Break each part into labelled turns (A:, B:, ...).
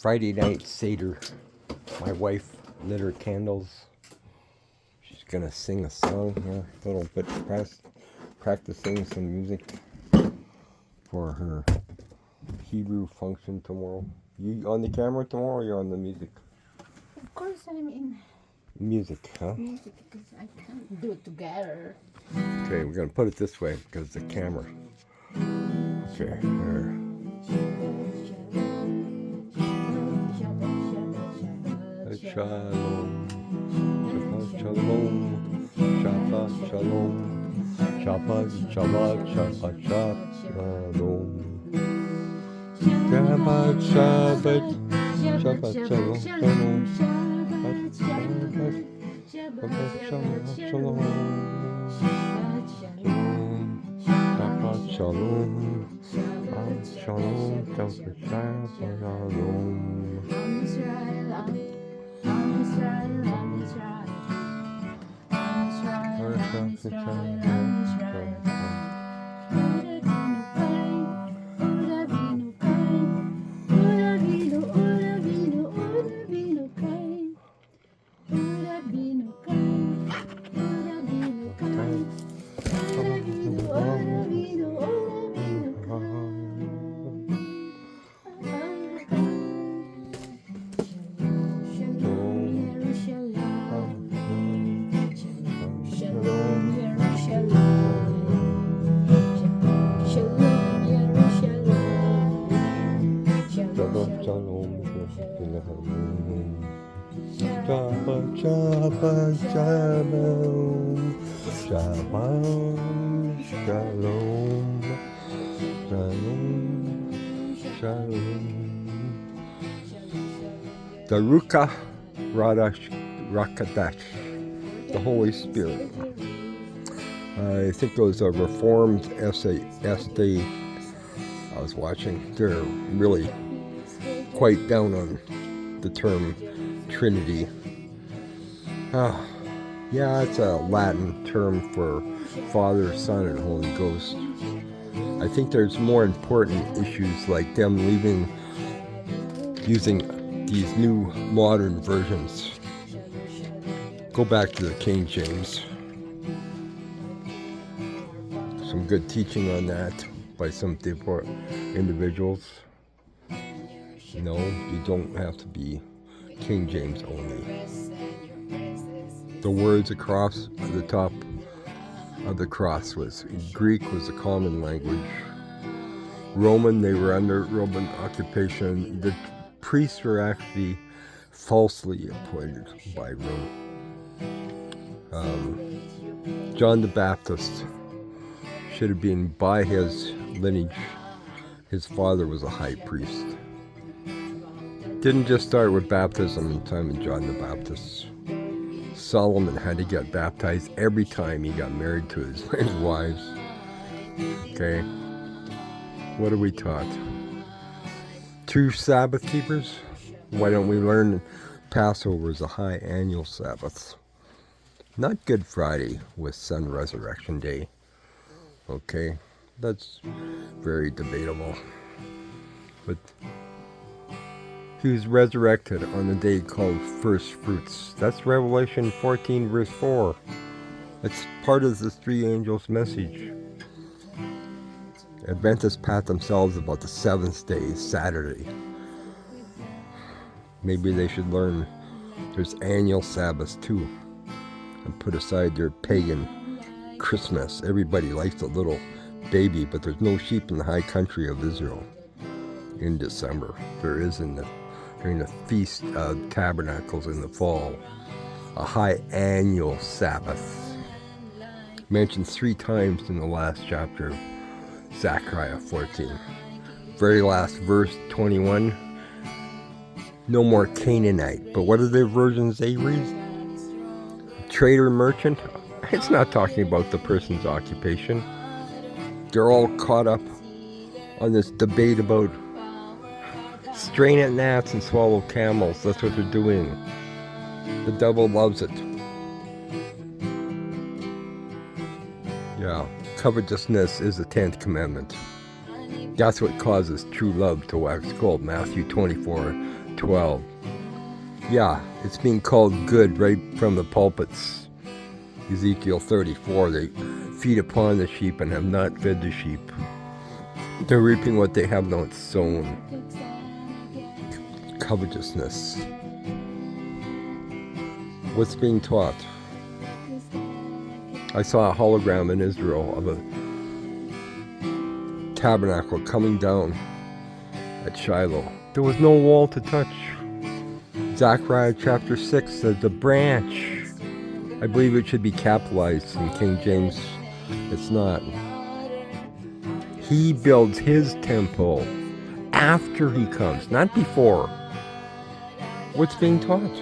A: Friday night Seder. My wife lit her candles. She's gonna sing a song here, a little bit practicing some music for her Hebrew function tomorrow. You on the camera tomorrow or you're on the music?
B: Of course I'm in
A: music, huh?
B: music because I can't do it together.
A: Okay, we're gonna put it this way because the camera. Okay, there. Shalom, Shabbat shalom, Shabbat shalom, Shabbat Shabbat Shabbat shalom, Shabbat Shabbat Shabbat shalom, Shabbat Shabbat Shabbat shalom, Shabbat shalom, Shalom, Shabbat shalom. Shabbat Shabbat Shalom, Shabbat Shalom, Shalom, Shalom. The Ruka Rakadash, the Holy Spirit. I think it was a Reformed SD I was watching. They're really quite down on the term Trinity. Yeah, it's a Latin term for Father, Son, and Holy Ghost. I think there's more important issues like them using these new modern versions. Go back to the King James. Some good teaching on that by some individuals. No, you don't have to be King James only. The words across the top of the cross Greek was a common language. Roman, they were under Roman occupation. The priests were actually falsely appointed by Rome. John the Baptist should have been by his lineage. His father was a high priest. Didn't just start with baptism in time of John the Baptist. Solomon had to get baptized every time he got married to his wives. Okay. What are we taught? True Sabbath keepers? Why don't we learn Passover is a high annual Sabbath? Not Good Friday with Sun Resurrection Day. Okay. That's very debatable. But he was resurrected on the day called First Fruits. That's Revelation 14 verse 4. It's part of the three angels' message. Adventists pat themselves about the seventh day, Saturday. Maybe they should learn there's annual Sabbaths too. And put aside their pagan Christmas. Everybody likes a little baby, but there's no sheep in the high country of Israel in December. There is during the Feast of Tabernacles in the fall, a high annual Sabbath. Mentioned 3 times in the last chapter of Zechariah 14. Very last verse, 21. No more Canaanite. But what are the versions they read? Trader, merchant? It's not talking about the person's occupation. They're all caught up on this debate about strain at gnats and swallow camels. That's what they're doing. The devil loves it. Yeah, covetousness is the 10th commandment. That's what causes true love to wax cold. Matthew 24, 12. Yeah, it's being called good right from the pulpits. Ezekiel 34, they feed upon the sheep and have not fed the sheep. They're reaping what they have not sown. Covetousness. What's being taught? I saw a hologram in Israel of a tabernacle coming down at Shiloh. There was no wall to touch. Zechariah chapter 6 says the branch. I believe it should be capitalized in King James. It's not. He builds his temple after he comes, not before. What's being taught?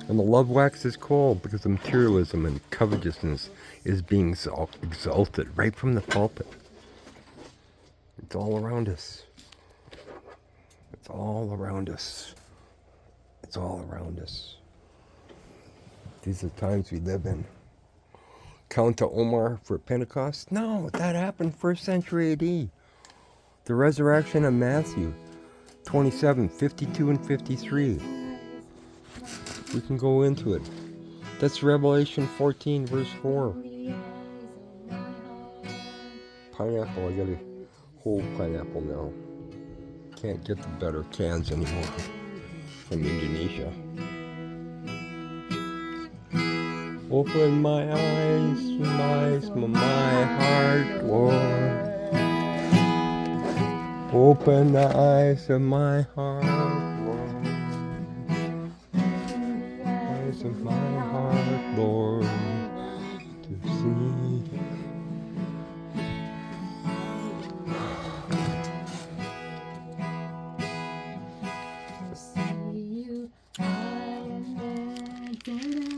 A: And the love waxes cold because the materialism and covetousness is being exalted right from the pulpit. It's all around us. It's all around us. It's all around us. These are the times we live in. Count to Omar for Pentecost? No, that happened 1st century AD. The resurrection of Matthew 27, 52 and 53. We can go into it. That's Revelation 14, verse 4. Pineapple, I got a whole pineapple now. Can't get the better cans anymore from Indonesia. Open my eyes, my heart, Lord. Open the eyes of my heart, Lord. Eyes of my heart, Lord, to see.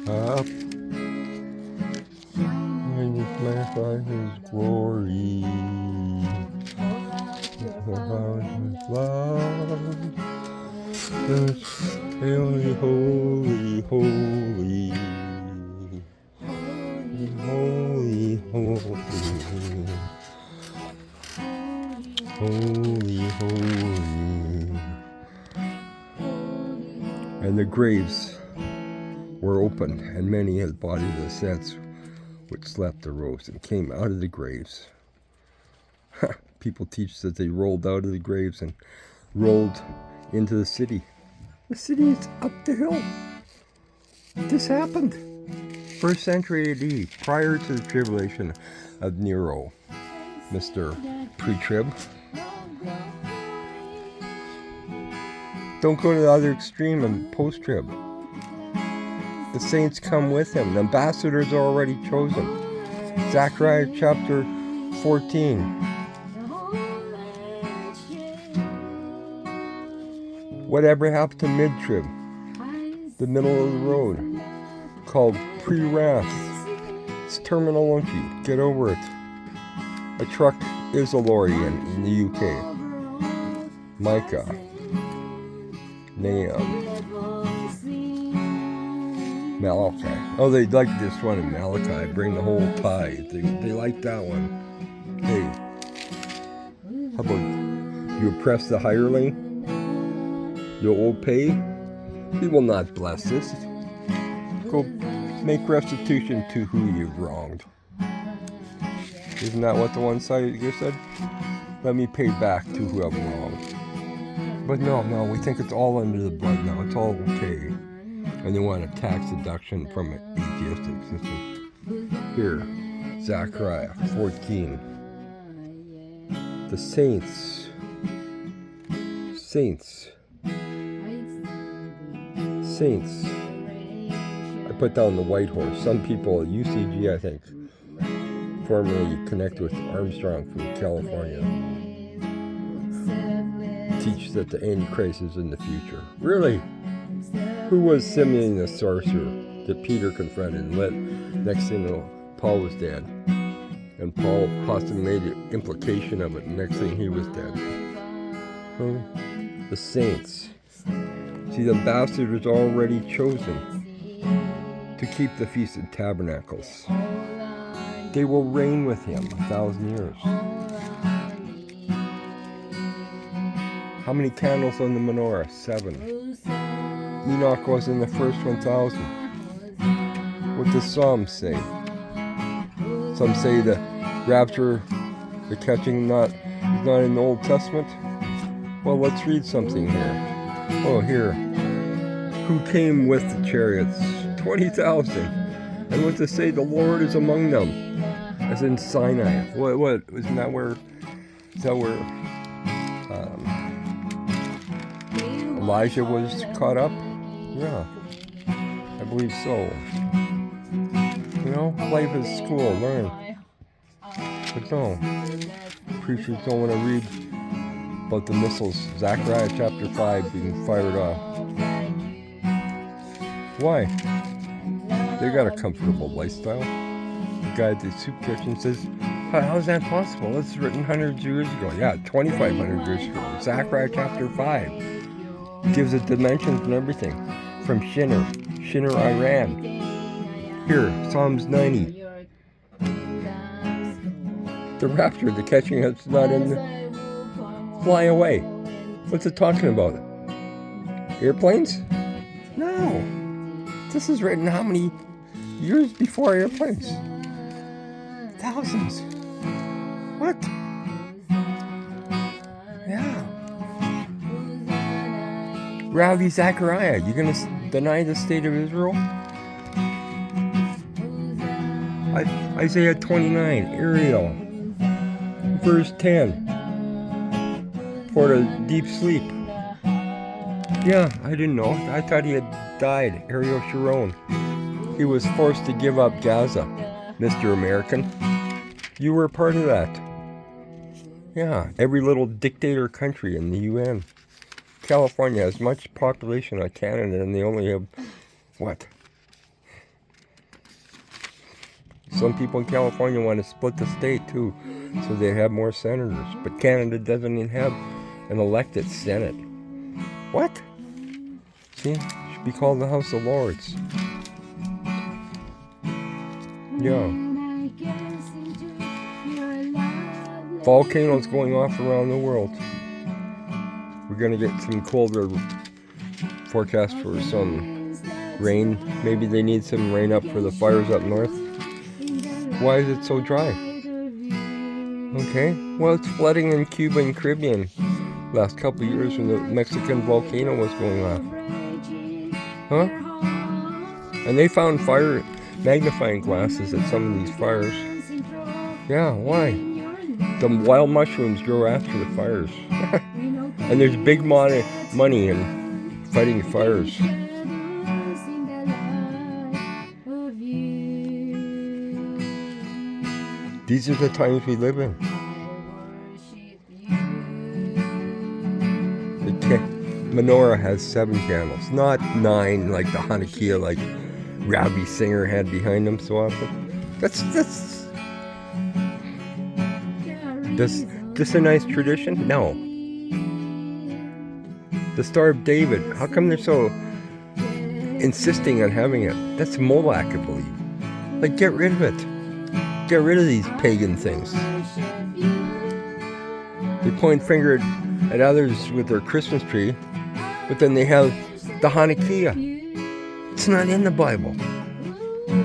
A: Up and magnify his glory, about his love, that's holy, holy, holy, holy, holy, holy, holy. And the graves were opened, and many as bodies of the saints which slept arose and came out of the graves. People teach that they rolled out of the graves and rolled into the city. The city is up the hill. This happened 1st century AD, prior to the tribulation of Nero, Mr. Pretrib. Don't go to the other extreme and post-trib. The saints come with him. The ambassadors are already chosen. Zechariah chapter 14. Whatever happened to mid-trib? The middle of the road. Called pre-wrath. It's terminology. Get over it. A truck is a lorry in the UK. Micah. Nahum. Malachi. Oh, they like this one in Malachi. Bring the whole tithe. They like that one. Hey, how about you oppress the hireling? You will pay? He will not bless this. Go make restitution to who you've wronged. Isn't that what the one side just said? Let me pay back to who I've wronged. But no, we think it's all under the blood now. It's all okay. And they want a tax deduction from an atheistic system. Here, Zechariah 14. The saints. I put down the white horse. Some people at UCG, I think, formerly connect with Armstrong from California, teach that the Antichrist is in the future. Really? Who was Simeon the sorcerer that Peter confronted and let, next thing you know, Paul was dead. And Paul possibly made an implication of it, and next thing he was dead. The saints. See, the ambassadors already chosen to keep the Feast of Tabernacles. They will reign with him 1,000 years. How many candles on the menorah? 7. Enoch was in the first 1,000. What does Psalms say? Some say the rapture, the catching is not in the Old Testament. Well, let's read something here. Oh, here. Who came with the chariots? 20,000. And what to say? The Lord is among them, as in Sinai. What? Isn't that where? Is that where Elijah was caught up? Yeah, I believe so. You know, life is school, learn. But no, preachers don't want to read about the missiles. Zechariah chapter 5 being fired off. Why? They got a comfortable lifestyle. The guy at the soup kitchen says, how's that possible? It's written hundreds of years ago. Yeah, 2,500 years ago. Zechariah chapter 5 gives it dimensions and everything. From Shinar, Iran. Here, Psalms 90. The rapture, the catching up's not in the... Fly away. What's it talking about? Airplanes? No. This is written how many years before airplanes? Thousands. What? Yeah. Rowdy Zechariah, you gonna deny the state of Israel? Isaiah 29, Ariel, verse 10. For a deep sleep. Yeah, I didn't know. I thought he had died. Ariel Sharon. He was forced to give up Gaza. Mr. American. You were a part of that. Yeah, every little dictator country in the UN. California has much population like Canada, and they only have, what? Some people in California want to split the state too, so they have more senators. But Canada doesn't even have an elected Senate. What? See, it should be called the House of Lords. Yeah. Volcanoes going off around the world. We're going to get some colder forecast for some rain. Maybe they need some rain up for the fires up north. Why is it so dry? Okay, well, it's flooding in Cuba and Caribbean last couple of years when the Mexican volcano was going off. Huh? And they found fire magnifying glasses at some of these fires. Yeah, why? The wild mushrooms grow after the fires. And there's big money in fighting fires. These are the times we live in. The menorah has 7 candles, not 9 like the Hanukkah, like Rabbi Singer had behind him so often. That's a nice tradition? No. The Star of David, how come they're so insisting on having it? That's Moloch, I believe. Like, get rid of it. Get rid of these pagan things. They point finger at others with their Christmas tree, but then they have the Hanukkah. It's not in the Bible.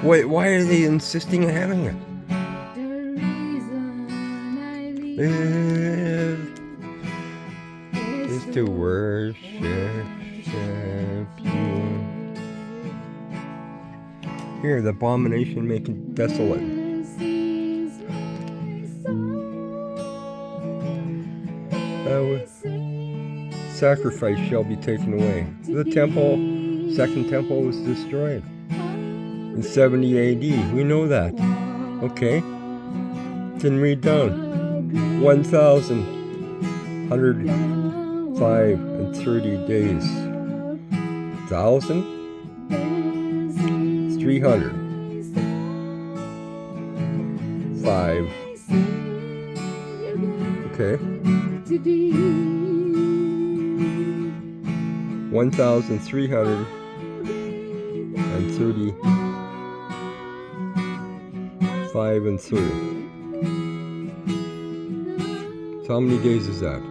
A: Why are they insisting on having it? Live is to worship you. Here, the abomination making desolate. Sacrifice shall be taken away. The temple, second temple, was destroyed in 70 AD. We know that. Okay. Then read down. 1,105 and 30 days. 1,305. Okay. 1,335 and 30. So how many days is that?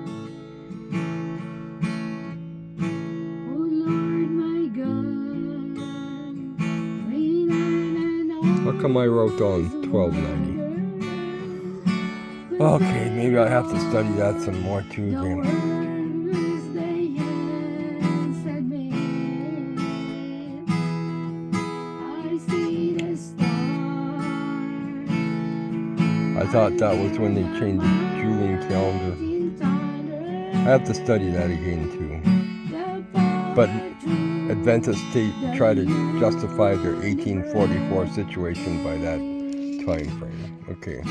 A: How come I wrote down 1290? Okay, maybe I have to study that some more too again. I thought that was when they changed the Julian calendar. I have to study that again too. But Adventists try to justify their 1844 situation by that time frame. Okay.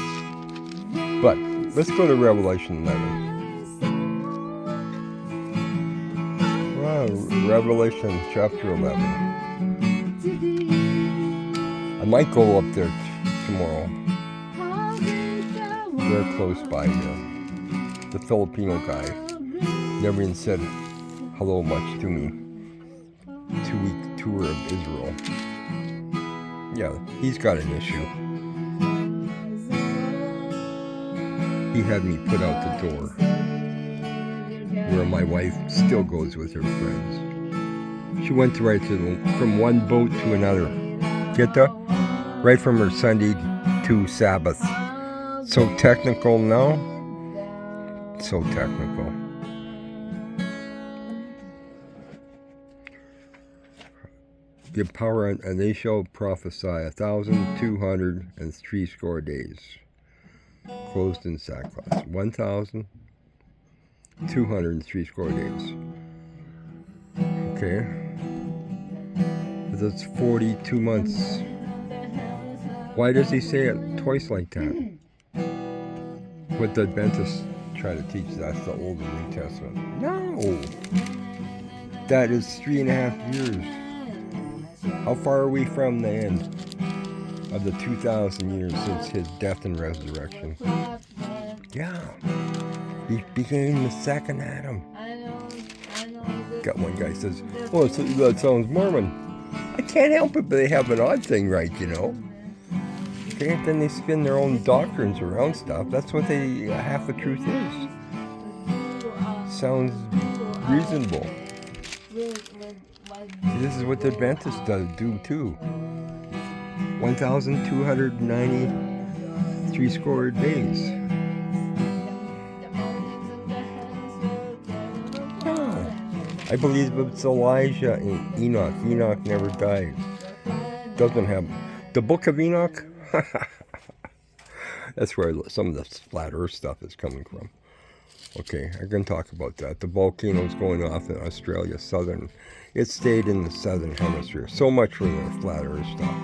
A: But let's go to Revelation 11. Wow, Revelation chapter 11. I might go up there tomorrow. They're close by here. The Filipino guy never even said hello much to me. 2-week tour of Israel. Yeah, he's got an issue. He had me put out the door where my wife still goes with her friends. She went from one boat to another. Get that? Right from her Sunday to Sabbath. So technical now. So technical. Give power, and they shall prophesy 1,260 days, clothed in sackcloth. 1,260 days. Okay, but that's 42 months. Why does he say it twice like that? What the Adventists try to teach, that's the Old and New Testament. No, that is 3.5 years. How far are we from the end of the 2,000 years since his death and resurrection? Yeah, he became the second Adam. Got one guy says, "Oh, that sounds Mormon." I can't help it, but they have an odd thing right, you know. Okay, then they spin their own doctrines around stuff. That's what half the truth is. Sounds reasonable. This is what the Adventists do too. 1,293 score days. Oh, I believe it's Elijah and Enoch. Enoch never died. Doesn't have the Book of Enoch. That's where some of the flat Earth stuff is coming from. Okay, I'm going to talk about that. The volcano's going off in Australia, it stayed in the southern hemisphere. So much for the flat Earth stuff.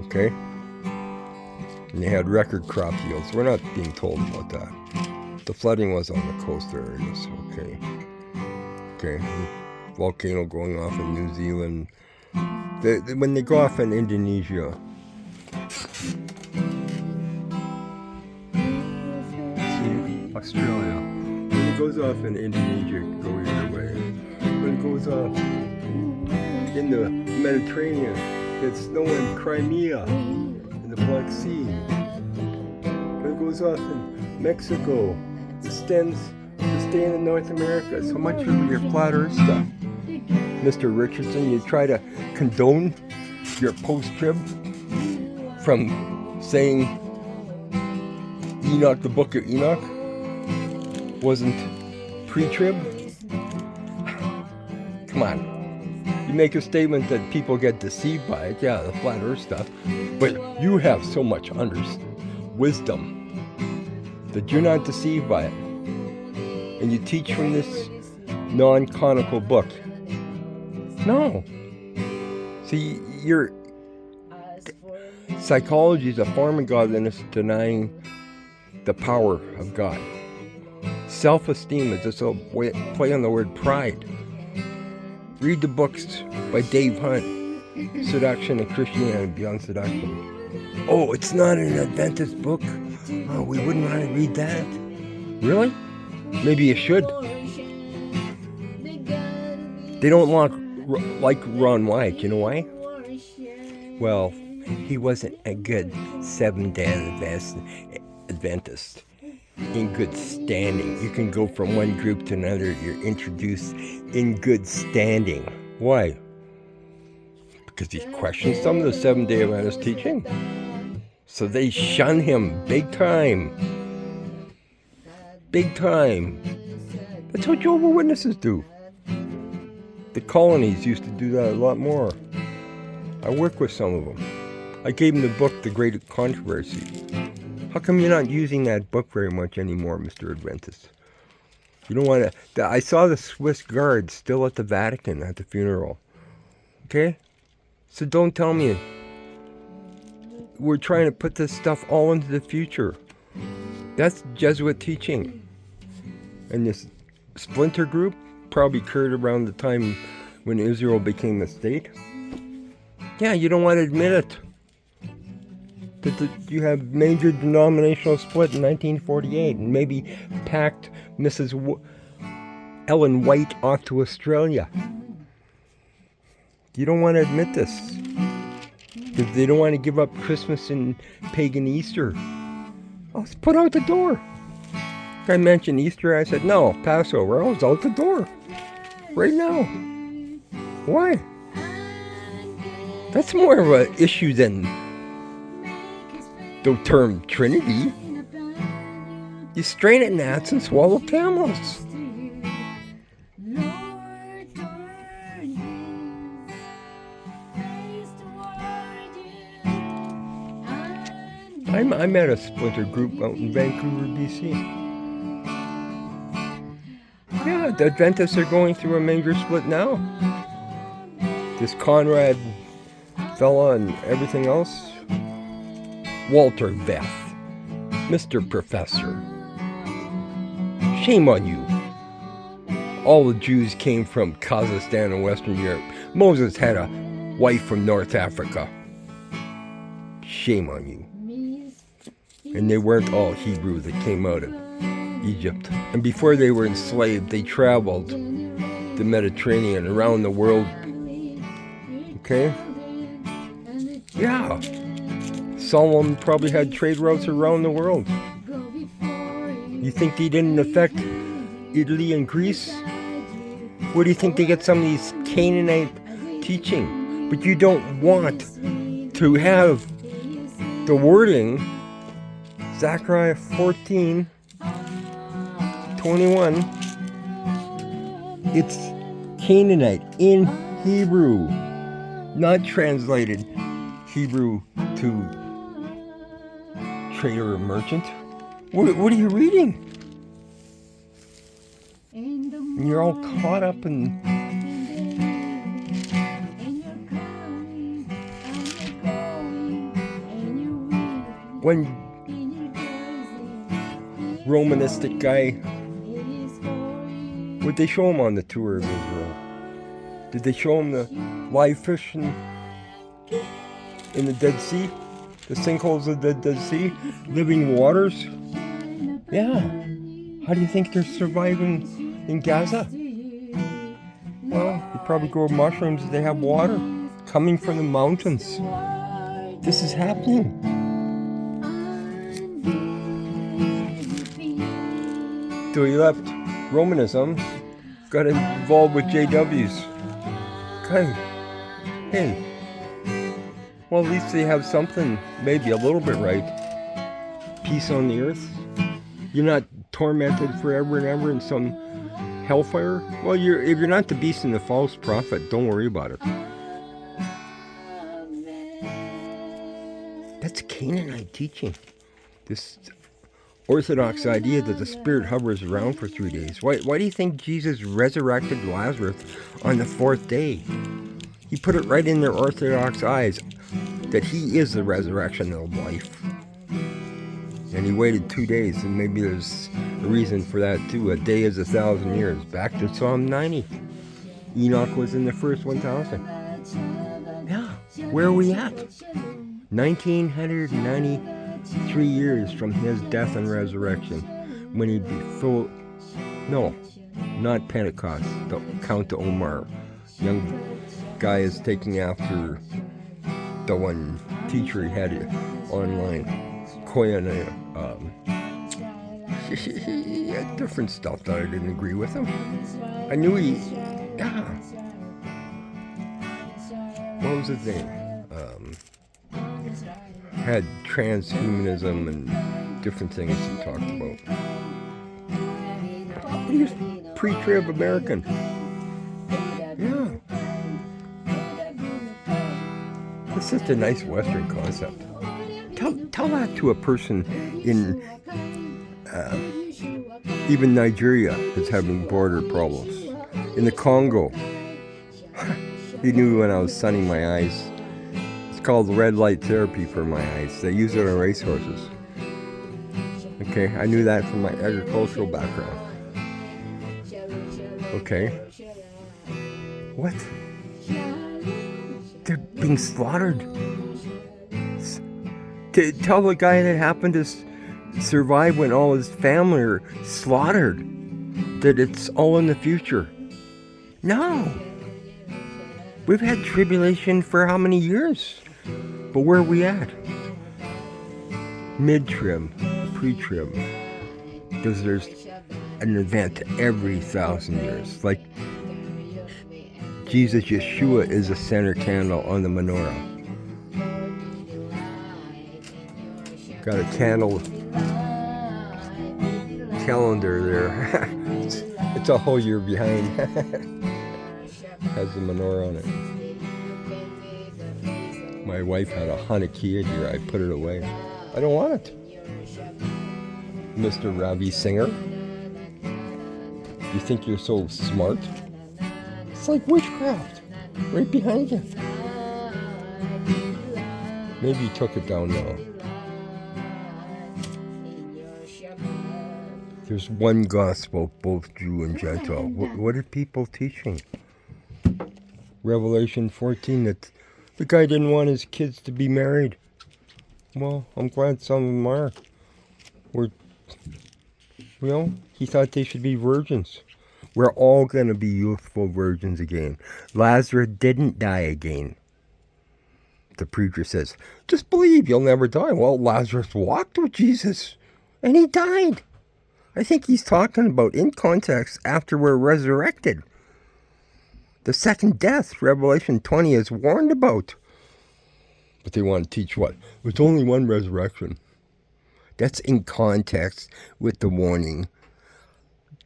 A: Okay? And they had record crop yields. We're not being told about that. The flooding was on the coastal areas. Okay. Okay. Volcano going off in New Zealand. When they go off in Indonesia, Australia. When it goes off in Indonesia, it can go either way. When it goes off in the Mediterranean, it's snow in Crimea, in the Black Sea. When it goes off in Mexico, it stands to stay in North America. So much for your flat Earth stuff. Mr. Richardson, you try to condone your post-trib from saying Enoch, the Book of Enoch, wasn't pre-trib? Come on. You make a statement that people get deceived by it, yeah, the flat Earth stuff, but you have so much wisdom that you're not deceived by it. And you teach from this non-canonical book. No. See, your psychology is a form of godliness denying the power of God. Self-esteem is just a play on the word pride. Read the books by Dave Hunt, Seduction and Christianity Beyond Seduction. Oh, it's not an Adventist book? Oh, we wouldn't want to read that. Really? Maybe you should. They don't like Ron White. You know why? Well, he wasn't a good Seventh-day Adventist. In good standing. You can go from one group to another. You're introduced in good standing. Why? Because he questioned some of the Seventh-day Adventist teaching. So they shun him big time. Big time. That's what Jehovah's Witnesses do. The colonies used to do that a lot more. I work with some of them. I gave them the book, The Great Controversy. How come you're not using that book very much anymore, Mr. Adventist? You don't want to... I saw the Swiss Guard still at the Vatican at the funeral. Okay? So don't tell me we're trying to put this stuff all into the future. That's Jesuit teaching. And this splinter group probably occurred around the time when Israel became a state. Yeah, you don't want to admit it. That you have major denominational split in 1948 and maybe packed Mrs. Ellen White off to Australia. You don't want to admit this. Because they don't want to give up Christmas and pagan Easter. Oh, it's put out the door. I mentioned Easter, I said, no, Passover, I was out the door. Right now. Why? That's more of an issue than the term Trinity. You strain at gnats and swallow camels. I'm at a splinter group out in Vancouver, BC. Yeah, the Adventists are going through a major split now. This Conrad fella and everything else. Walter Beth, Mr. Professor. Shame on you. All the Jews came from Kazakhstan and Western Europe. Moses had a wife from North Africa. Shame on you. And they weren't all Hebrew that came out of Egypt. And before they were enslaved, they traveled the Mediterranean around the world. Okay? Yeah. Solomon probably had trade routes around the world. You think they didn't affect Italy and Greece? Where do you think they get some of these Canaanite teaching? But you don't want to have the wording, Zechariah 14:21. It's Canaanite in Hebrew, not translated Hebrew to trader or merchant. What are you reading? And you're all caught up in... When Romanistic guy, would they show him on the tour of Israel? Did they show him the live fish in the Dead Sea? The sinkholes of the Dead Sea? Living waters? Yeah. How do you think they're surviving in Gaza? Well, they probably grow mushrooms if they have water coming from the mountains. This is happening. So he left Romanism, got involved with JWs. Okay. Hey. Well, at least they have something, maybe a little bit right. Peace on the earth. You're not tormented forever and ever in some hellfire. Well, if you're not the beast and the false prophet, don't worry about it. That's Canaanite teaching. This Orthodox idea that the spirit hovers around for 3 days. Why do you think Jesus resurrected Lazarus on the 4th day? He put it right in their Orthodox eyes that he is the resurrection of life. And he waited 2 days, and maybe there's a reason for that too. A day is 1,000 years. Back to Psalm 90. Enoch was in the first 1,000. Yeah, where are we at? 1993 years from his death and resurrection, when he'd be full. No, not Pentecost. The Count to Omar. Young guy is taking after the one teacher he had online. Koyana. He had different stuff that I didn't agree with him. I knew he. Yeah. what was his name? Had transhumanism and different things he talked about. But he was pre-trib American. Yeah. It's just a nice Western concept. Tell that to a person in even Nigeria is having border problems. In the Congo, he knew when I was sunning my eyes. It's called red light therapy for my eyes. They use it on racehorses. Okay, I knew that from my agricultural background. Okay. What? They're being slaughtered. To tell the guy that happened to survive when all his family are slaughtered that it's all in the future. No. We've had tribulation for how many years? But where are we at? Mid-trib, pre-trib. Because there's an event every 1,000 years. Like Jesus, YESHUA is a center candle on the menorah. Got a candle calendar there. It's a whole year behind. Has the menorah on it. My wife had a Hanukkah here. I put it away. I don't want it. Mr. Ravi Singer. You think you're so smart? It's like witchcraft. Right behind you. Maybe you took it down now. There's one gospel, both Jew and Gentile. What are people teaching? Revelation 14, that the guy didn't want his kids to be married. Well, I'm glad some of them are. He thought they should be virgins. We're all going to be youthful virgins again. Lazarus didn't die again. The preacher says, just believe you'll never die. Well, Lazarus walked with Jesus, and he died. I think he's talking about in context after we're resurrected. The second death, Revelation 20 is warned about. But they want to teach what? There's only one resurrection. That's in context with the warning.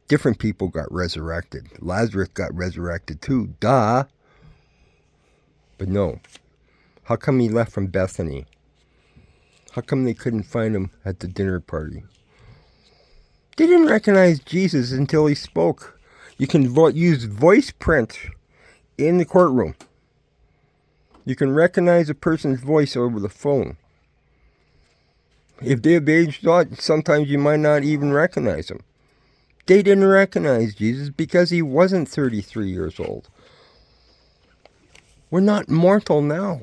A: Different people got resurrected. Lazarus got resurrected too. Duh. But no. How come he left from Bethany? How come they couldn't find him at the dinner party? They didn't recognize Jesus until he spoke. You can use voice print in the courtroom. You can recognize a person's voice over the phone. If they have aged out, sometimes you might not even recognize him. They didn't recognize Jesus because he wasn't 33 years old. We're not mortal now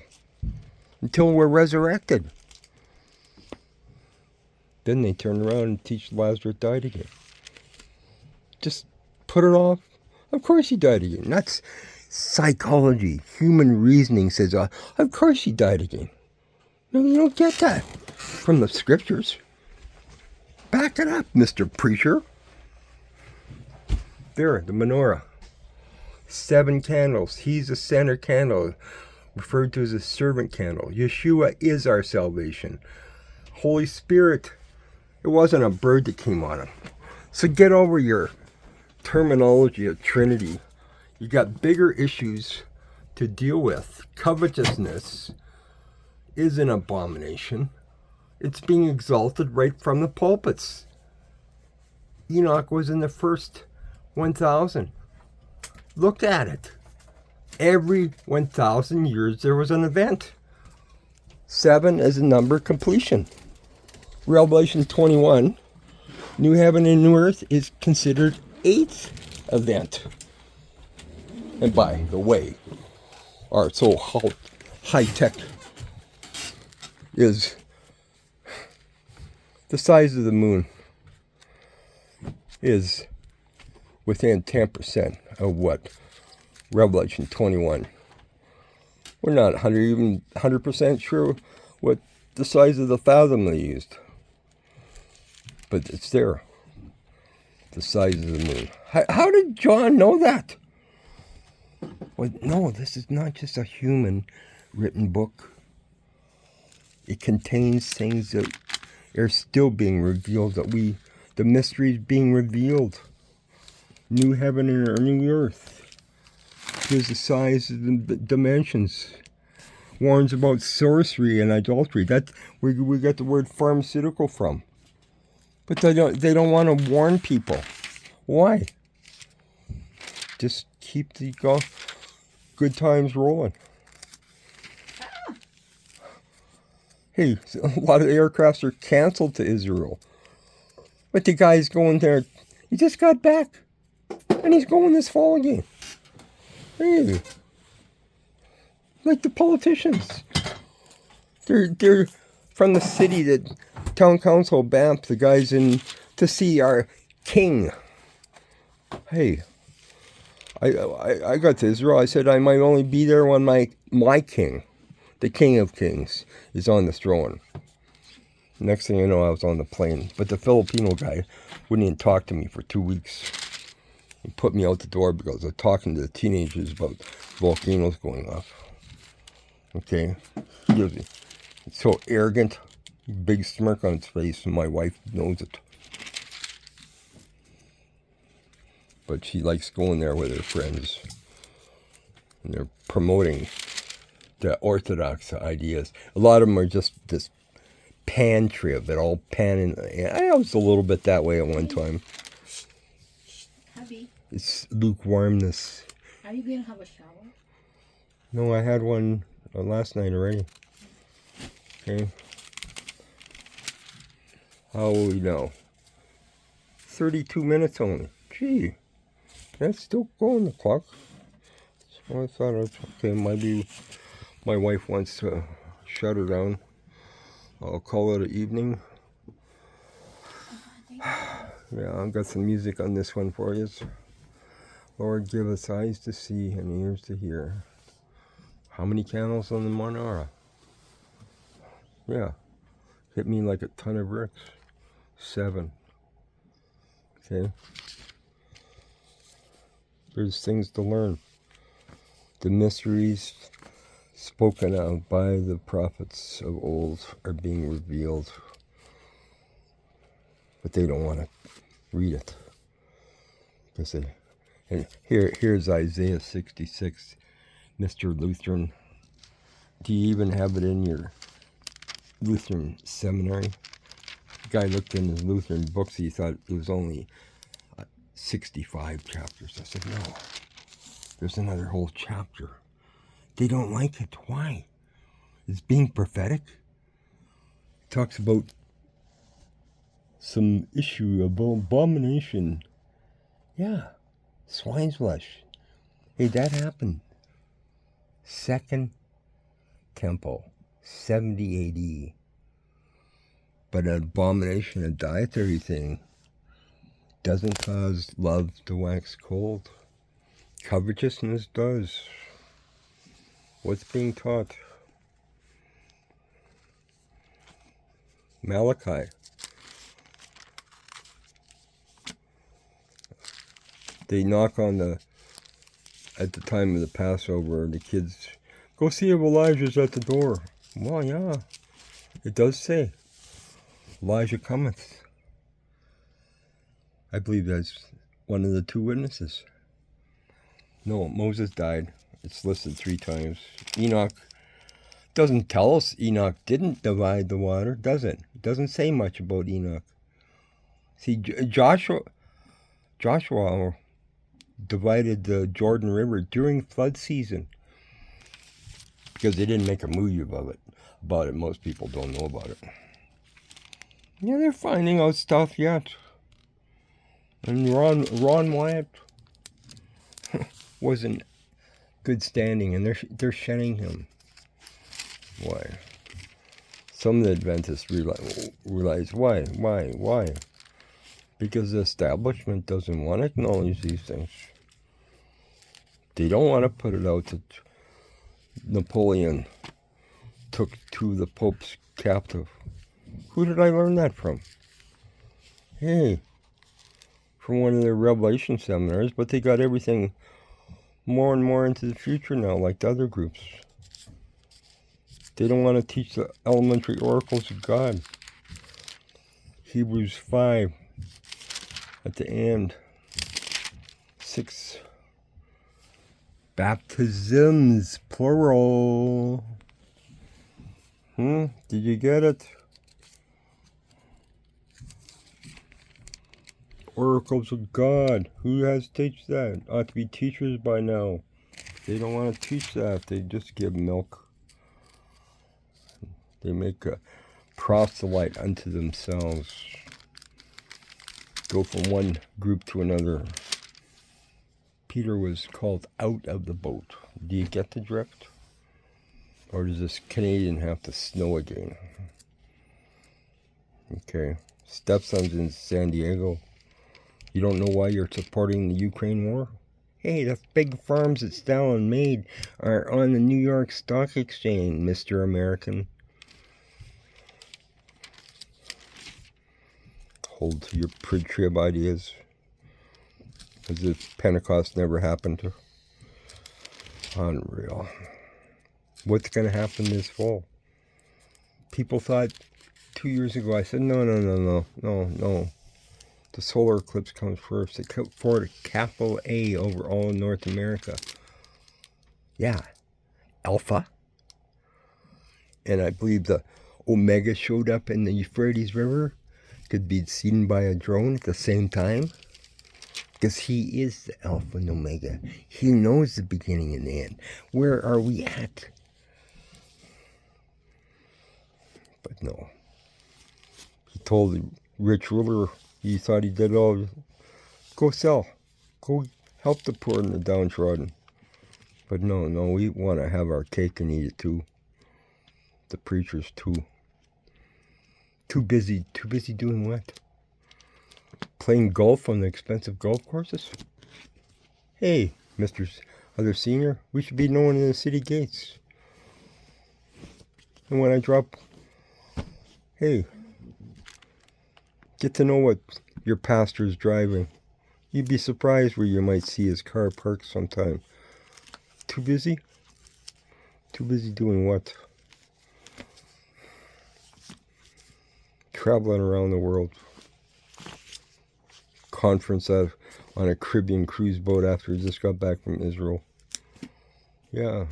A: until we're resurrected. Then they turn around and teach Lazarus died again. Just put it off. Of course he died again. That's psychology. Human reasoning says, of course he died again. No, you don't get that from the scriptures. Back it up, Mr. Preacher. There, the menorah. 7 candles. He's the center candle, referred to as a servant candle. YESHUA is our salvation. Holy Spirit. It wasn't a bird that came on him. So get over your terminology of Trinity. You got bigger issues to deal with. Covetousness is an abomination. It's being exalted right from the pulpits. Enoch was in the first 1,000. Look at it. Every 1,000 years there was an event. 7 is a number of completion. Revelation 21, new heaven and new earth is considered 8th event. And by the way, our so high-tech is the size of the moon is within 10% of what Revelation 21. We're not 100% sure what the size of the fathom they used. But it's there. The size of the moon. How did John know that? Well, no, this is not just a human written book. It contains things that are still being revealed, the mysteries being revealed. New heaven and a new earth. Here's the size and the dimensions. Warns about sorcery and adultery. That's where we got the word pharmaceutical from. But they don't want to warn people. Why? Just keep the good times rolling. Hey, a lot of aircrafts are canceled to Israel. But the guy's going there. He just got back. And he's going this fall again. Hey. Like the politicians. They're from the city, that town council, Banff, the guys in to see our king. Hey. I got to Israel. I said I might only be there when my king, the King of Kings, is on the throne. Next thing you know, I was on the plane. But the Filipino guy wouldn't even talk to me for 2 weeks. He put me out the door because I was talking to the teenagers about volcanoes going off. Okay? He's so arrogant. Big smirk on his face, and my wife knows it. But she likes going there with her friends. And they're promoting the orthodox ideas. A lot of them are just this pan-trib. They're all pan. I was a little bit that way at one time.
B: Hubby,
A: It's lukewarmness.
B: are you going to have a shower?
A: No, I had one last night already. Okay. How will we know? 32 minutes only. Gee. That's still going, the clock. So I thought, okay, maybe my wife wants to shut her down. I'll call it an evening. Yeah, I've got some music on this one for you. Lord, give us eyes to see and ears to hear. How many candles on the menorah? Yeah, hit me like a ton of bricks. 7. Okay. There's things to learn. The mysteries spoken of by the prophets of old are being revealed. But they don't want to read it. And here's Isaiah 66. Mr. Lutheran, do you even have it in your Lutheran seminary? The guy looked in his Lutheran books. He thought it was only 65 chapters. I said, no, there's another whole chapter. They don't like it. Why? It's being prophetic. It talks about some issue of abomination. Yeah, swine's flesh. Hey, that happened. Second temple, 70 AD. But an abomination, a dietary thing, doesn't cause love to wax cold. Covetousness does. What's being taught? Malachi. They knock on at the time of the Passover, the kids, go see if Elijah's at the door. Well, yeah, it does say, Elijah cometh. I believe that's one of the 2 witnesses. No, Moses died. It's listed 3 times. Enoch doesn't tell us Enoch didn't divide the water, does it? It doesn't say much about Enoch. See, Joshua divided the Jordan River during flood season because they didn't make a movie about it. Most people don't know about it. Yeah, they're finding out stuff yet. And Ron Wyatt was in good standing, and they're shunning him. Why? Some of the Adventists realize why? Because the establishment doesn't want to acknowledge these things. They don't want to put it out that Napoleon took 2 of the popes captive. Who did I learn that from? Hey, from one of their Revelation seminars, but they got everything more and more into the future now, like the other groups. They don't want to teach the elementary oracles of God. Hebrews 5 at the end. 6 baptisms, plural. Did you get it? Oracles of God. Who has to teach that? Ought to be teachers by now. They don't want to teach that. They just give milk. They make a proselyte unto themselves. Go from one group to another. Peter was called out of the boat. Do you get the drift? Or does this Canadian have to snow again? Okay. Stepson's in San Diego. You don't know why you're supporting the Ukraine war? Hey, the big farms that Stalin made are on the New York Stock Exchange, Mr. American. Hold to your pretrib ideas. As if Pentecost never happened. Unreal. What's going to happen this fall? People thought 2 years ago, I said, no. The solar eclipse comes first. It comes for a capital A over all of North America. Yeah. Alpha. And I believe the Omega showed up in the Euphrates River. Could be seen by a drone at the same time. Because he is the Alpha and Omega. He knows the beginning and the end. Where are we at? But no. He told the rich ruler, he thought he did all, go sell. Go help the poor and the downtrodden. But no, we want to have our cake and eat it too. The preachers too. Too busy doing what? Playing golf on the expensive golf courses? Hey, Mr. Other Senior, we should be known in the city gates. And when I drop, hey, get to know what your pastor's driving. You'd be surprised where you might see his car parked sometime. Too busy? Too busy doing what? Traveling around the world. Conference on a Caribbean cruise boat after he just got back from Israel. Yeah.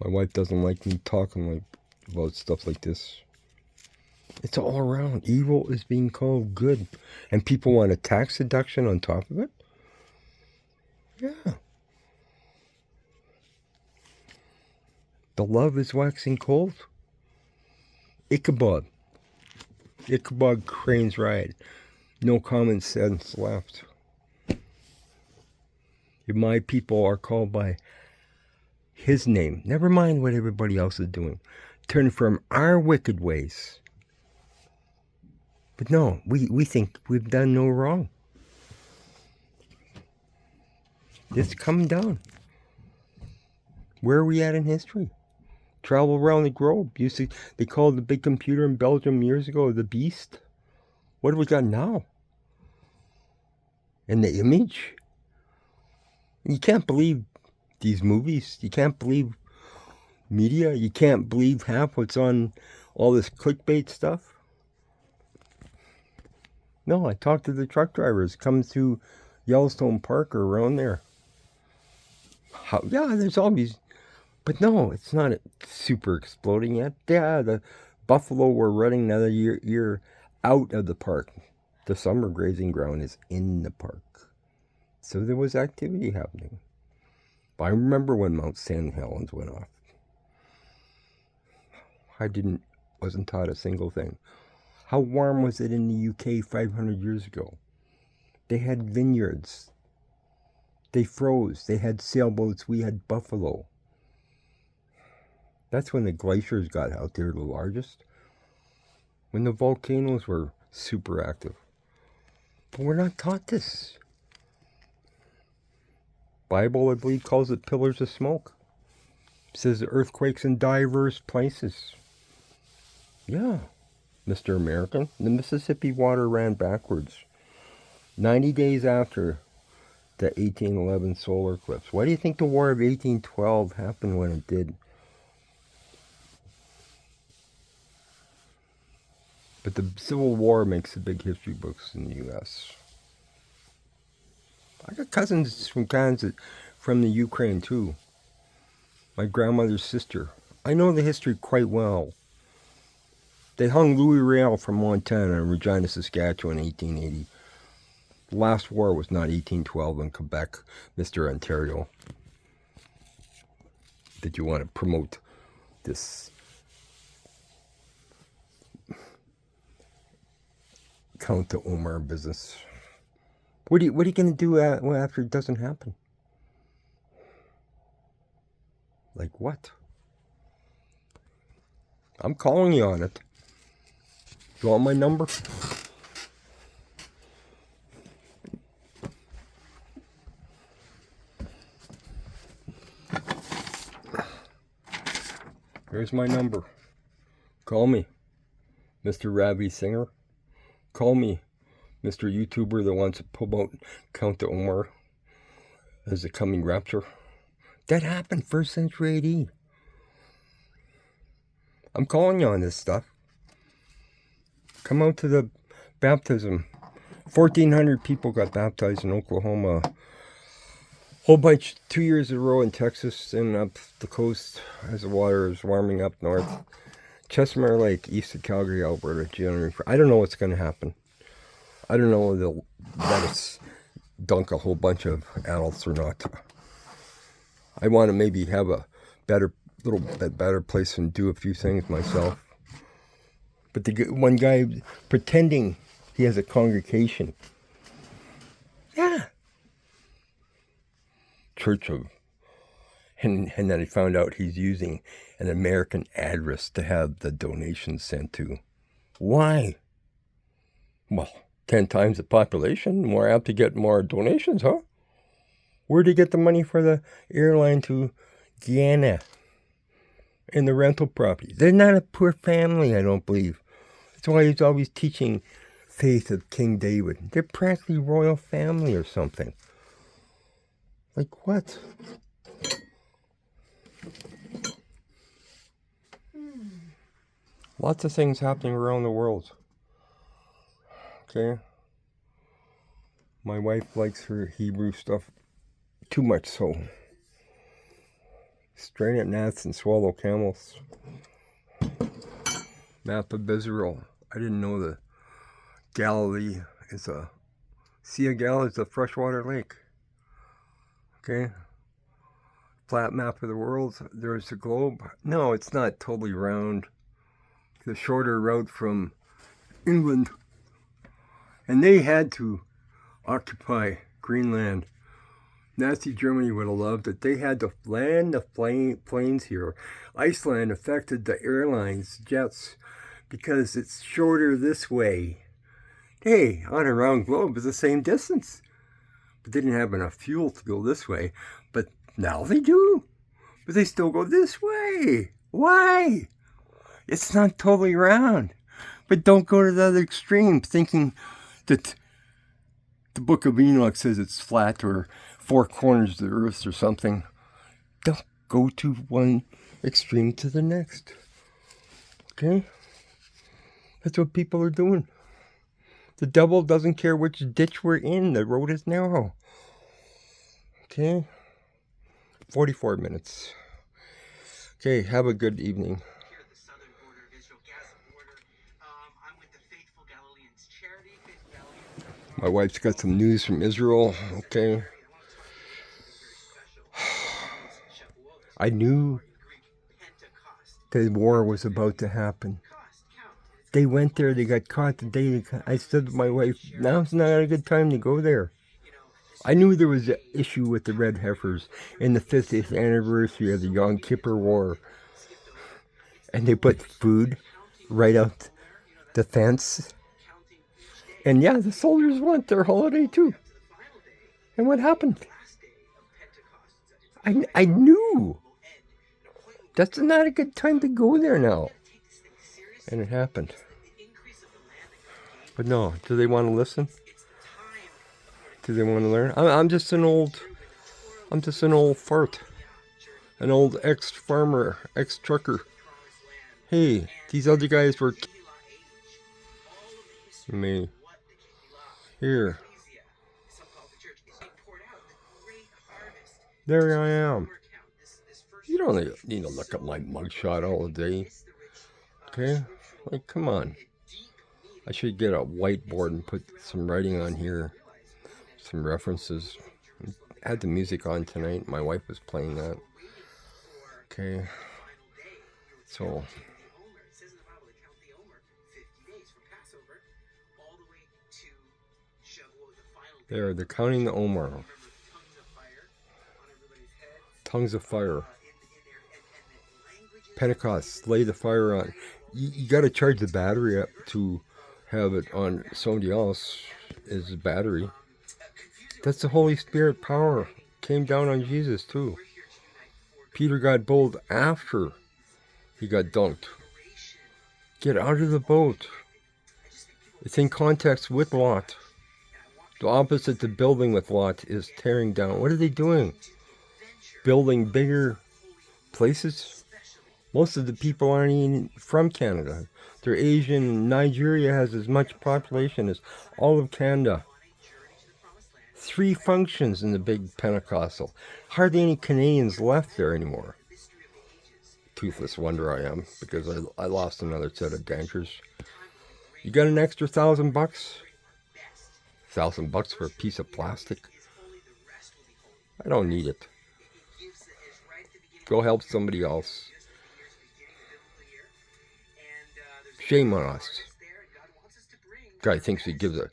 A: My wife doesn't like me talking about stuff like this. It's all around. Evil is being called good. And people want a tax deduction on top of it? Yeah. The love is waxing cold. Ichabod. Ichabod Crane's ride. No common sense left. If my people are called by his name, never mind what everybody else is doing, turn from our wicked ways. But no, we think we've done no wrong. Just come down. Where are we at in history? Travel around the globe. They called the big computer in Belgium years ago the beast. What have we got now? And the image. You can't believe these movies. You can't believe media. You can't believe half what's on all this clickbait stuff. No, I talked to the truck drivers coming through Yellowstone Park or around there. Yeah, there's all these. But no, it's not super exploding yet. Yeah, the buffalo were running another year out of the park. The summer grazing ground is in the park. So there was activity happening. But I remember when Mount St. Helens went off. I wasn't taught a single thing. How warm was it in the UK 500 years ago? They had vineyards. They froze. They had sailboats. We had buffalo. That's when the glaciers got out there the largest. When the volcanoes were super active. But we're not taught this. Bible, I believe, calls it pillars of smoke. It says earthquakes in diverse places. Yeah, Mr. American. The Mississippi water ran backwards. 90 days after the 1811 solar eclipse. Why do you think the War of 1812 happened when it did? But the Civil War makes the big history books in the U.S. I got cousins from Kansas, from the Ukraine too. My grandmother's sister. I know the history quite well. They hung Louis Riel from Montana in Regina, Saskatchewan in 1880. The last war was not 1812 in Quebec, Mr. Ontario. Did you want to promote this Count to Omar business? What are you going to do after it doesn't happen? Like what? I'm calling you on it. You want my number? Here's my number. Call me, Mr. Ravi Singer. Call me, Mr. YouTuber that wants to promote Count to Omar as the coming rapture. That happened 1st century AD. I'm calling you on this stuff. Come out to the baptism. 1,400 people got baptized in Oklahoma. Whole bunch 2 years in a row in Texas and up the coast as the water is warming up north. Chestermere Lake, east of Calgary, Alberta, January. I don't know what's going to happen. I don't know if they'll let us dunk a whole bunch of adults or not. I want to maybe have a little bit better place and do a few things myself. But the one guy pretending he has a congregation. Yeah. Church of, and then I found out he's using an American address to have the donations sent to. Why? Well, 10 times the population, more apt to get more donations, huh? Where'd he get the money for the airline to Guyana and the rental property? They're not a poor family, I don't believe. That's why he's always teaching faith of King David. They're practically royal family or something. Like what? Lots of things happening around the world. Okay? My wife likes her Hebrew stuff too much so. Strain at gnats and swallow camels. Map of Israel. I didn't know the Galilee is a Sea of Galilee is a freshwater lake. Okay? Flat map of the world. There's the globe. No, it's not totally round. The shorter route from England. And they had to occupy Greenland. Nazi Germany would have loved it. They had to land the planes here. Iceland affected the airlines, jets, because it's shorter this way. Hey, on a round globe is the same distance. But they didn't have enough fuel to go this way. But now they do. But they still go this way. Why? It's not totally round. But don't go to the other extreme thinking that the Book of Enoch says it's flat or four corners of the earth or something. Don't go to one extreme to the next. Okay? That's what people are doing. The devil doesn't care which ditch we're in. The road is narrow. Okay? 44 minutes. Okay, have a good evening. My wife's got some news from Israel. Okay. I knew the war was about to happen. They went there, they got caught the day I said to my wife, now's not a good time to go there. I knew there was an issue with the red heifers in the 50th anniversary of the Yom Kippur War. And they put food right out the fence. And yeah, the soldiers went their holiday too. And what happened? I knew. That's not a good time to go there now. And it happened. But no, do they want to listen? Do they want to learn? I'm just an old fart. An old ex-farmer, ex-trucker. Hey, these other guys were... Me. Here. There I am. You don't need to look at my mugshot all day. Okay? Like, come on. I should get a whiteboard and put some writing on here. Some references. I had the music on tonight. My wife was playing that. Okay. So... There, they're counting the Omar. Tongues of fire. Pentecost, lay the fire on. You got to charge the battery up to have it on somebody else's battery. That's the Holy Spirit power. Came down on Jesus too. Peter got bold after he got dunked. Get out of the boat. It's in context with Lot. The opposite to building with Lot is tearing down. What are they doing? Building bigger places? Most of the people aren't even from Canada. They're Asian. Nigeria has as much population as all of Canada. 3 functions in the big Pentecostal. Hardly any Canadians left there anymore. Toothless wonder I am, because I lost another set of dentures. You got an extra $1,000? $1,000 for a piece of plastic? I don't need it. Go help somebody else. Shame on us. Guy thinks he gives a...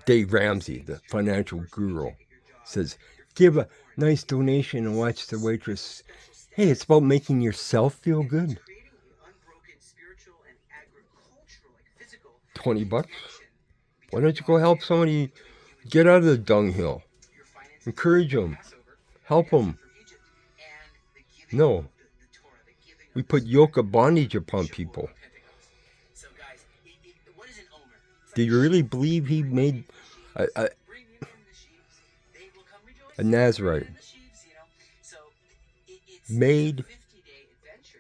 A: Dave Ramsey, the financial guru, says, give a nice donation and watch the waitress. Hey, it's about making yourself feel good. $20? Why don't you go help somebody get out of the dunghill? Encourage them. Help them. No. We put yoke of bondage upon people. Do you really believe he made a Nazarite? Made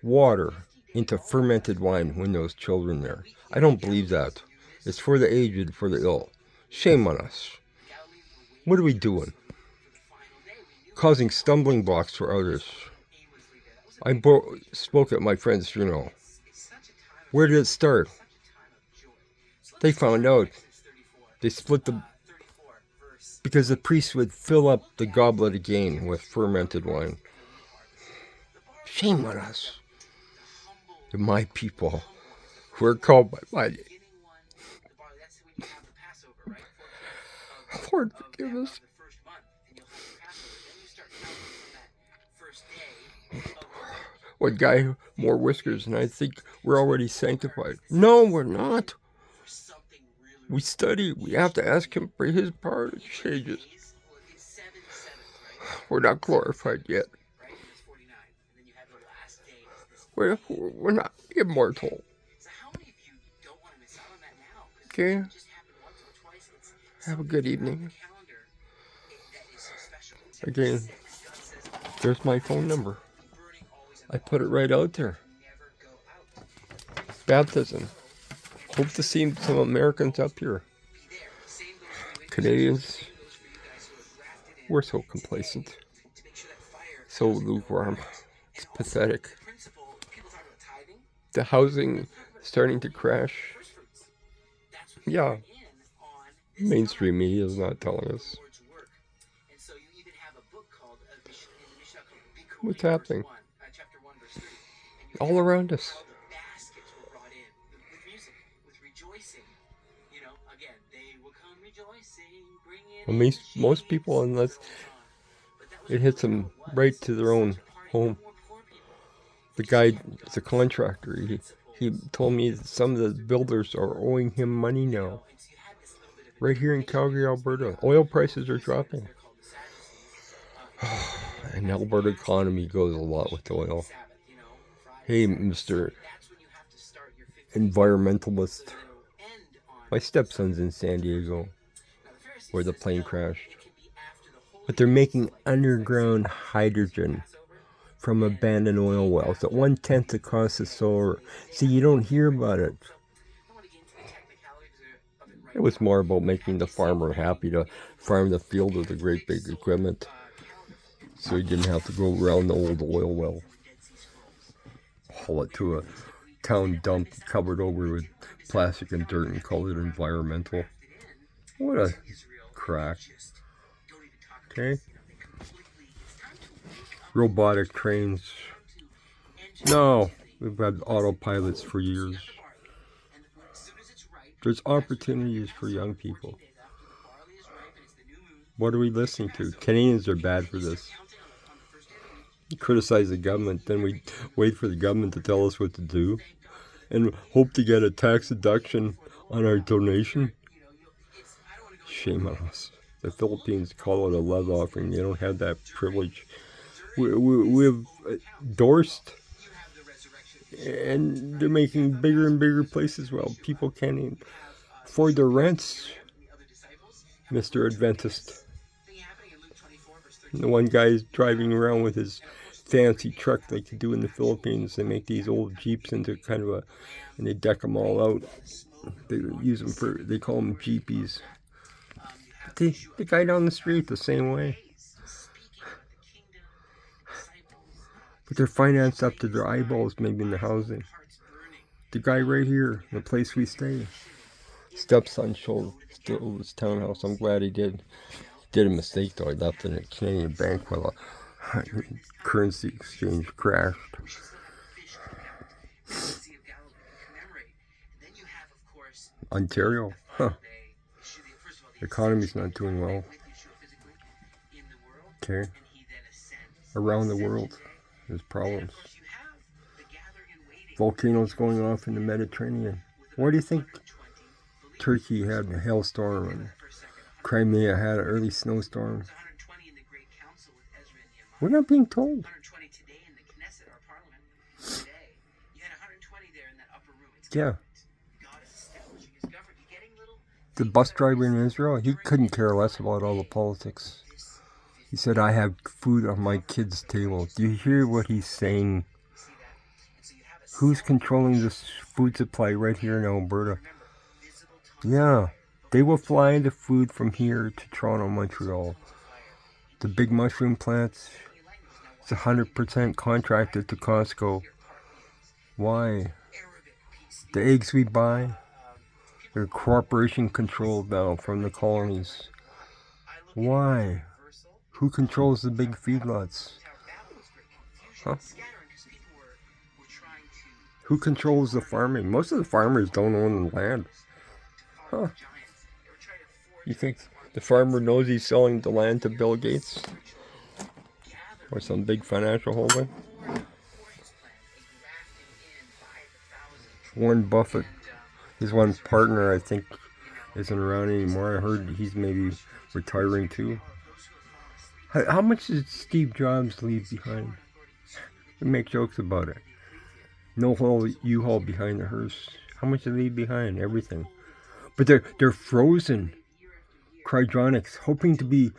A: water into fermented wine when those children there. I don't believe that. It's for the aged, for the ill. Shame on us. What are we doing? Causing stumbling blocks for others. I spoke at my friend's funeral. Where did it start? They found out. They split the... Because the priest would fill up the goblet again with fermented wine. Shame on us. To my people who are called by my name. Lord, forgive us. One guy, more whiskers, and I think we're already sanctified. No, we're not. We study. We have to ask him for his part of changes. We're not glorified yet. We're not immortal. Okay? Have a good evening. Again, there's my phone number. I put it right out there. Baptism. Hope to see some Americans up here. Canadians, we're so complacent. So lukewarm. It's pathetic. The housing starting to crash. Yeah. Mainstream media is not telling us. What's happening? All around us. Well, most people, unless it hits them right to their own home. The guy is a contractor. He told me that some of the builders are owing him money now. Right here in Calgary, Alberta. Oil prices are dropping. And the Alberta economy goes a lot with oil. Hey, Mr. Environmentalist. My stepson's in San Diego. where the plane crashed. But they're making underground hydrogen from abandoned oil wells at 1/10 the cost of solar. See, you don't hear about it. It was more about making the farmer happy to farm the field with a great big equipment, so he didn't have to go around the old oil well, haul it to a town dump covered over with plastic and dirt and call it environmental. What a crack. Okay. Robotic trains. No, we've had autopilots for years. There's opportunities for young people. What are we listening to? Canadians are bad for this. We criticize the government, then we wait for the government to tell us what to do and hope to get a tax deduction on our donation. Shame on us. The Philippines call it a love offering. They don't have that privilege. We've endorsed, and they're making bigger and bigger places. Well, people can't even afford their rents, Mr. Adventist. And the one guy is driving around with his fancy truck like they do in the Philippines. They make these old Jeeps into kind of and they deck them all out. They use them for, they call them Jeepies. But the guy down the street the same way. But they're financed up to their eyeballs maybe in the housing. The guy right here, the place we stay, stepson sold his townhouse. I'm glad he did. Did a mistake though. I left it in a Canadian bank while a currency exchange crashed. Ontario, huh? The economy's not doing well. Okay. Around the world, there's problems. Volcanoes going off in the Mediterranean. Why do you think Turkey had a hailstorm and Crimea had an early snowstorm? We're not being told. Yeah. The bus driver in Israel, he couldn't care less about all the politics. He said, I have food on my kids' table. Do you hear what he's saying? Who's controlling this food supply right here in Alberta? Yeah, they will fly the food from here to Toronto, Montreal. The big mushroom plants, it's 100% contracted to Costco. Why? The eggs we buy, they're corporation controlled now from the colonies. Why? Who controls the big feedlots? Huh? Who controls the farming? Most of the farmers don't own the land. Huh? You think the farmer knows he's selling the land to Bill Gates? Or some big financial holding? Warren Buffett, his one partner, I think, isn't around anymore. I heard he's maybe retiring too. How much did Steve Jobs leave behind? We make jokes about it. No whole U-Haul behind the hearse. How much did they leave behind? Everything. But they're frozen. Cryogenics, hoping to be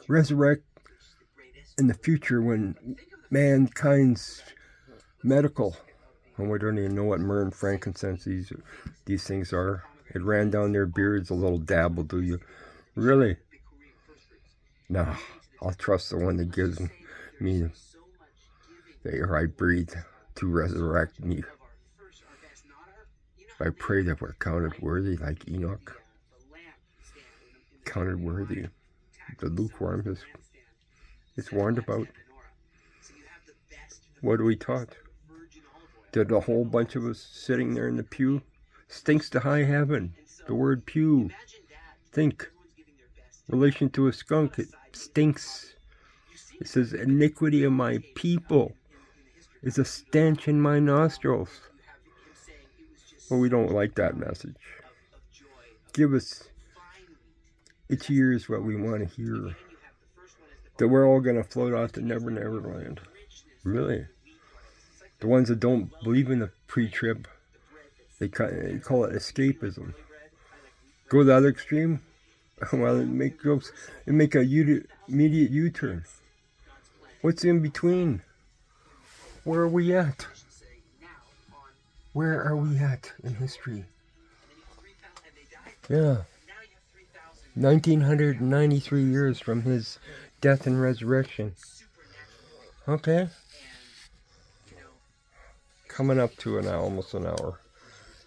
A: resurrected in the future when mankind's medical. And we don't even know what myrrh and frankincense these things are. It ran down their beards, a little dab will do you. Really? No, I'll trust the one that gives me the air I breathe to resurrect me. I pray that we're counted worthy like Enoch. Counted worthy. The lukewarm is warned about. What are we taught? That a whole bunch of us sitting there in the pew stinks to high heaven. The word pew. Think. Relation to a skunk, it stinks. It says, iniquity of my people is a stench in my nostrils. Well, we don't like that message. Give us itchy ears what we want to hear. That we're all going to float off to Never Never Land. Really? The ones that don't believe in the pretrib, they call it escapism. Go to the other extreme, Well, it make jokes. It make a immediate U-turn. What's in between? Where are we at? Where are we at in history? Yeah. 1993 years from his death and resurrection. Okay. Coming up to almost an hour.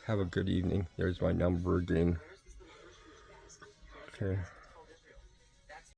A: Have a good evening. There's my number again. Okay.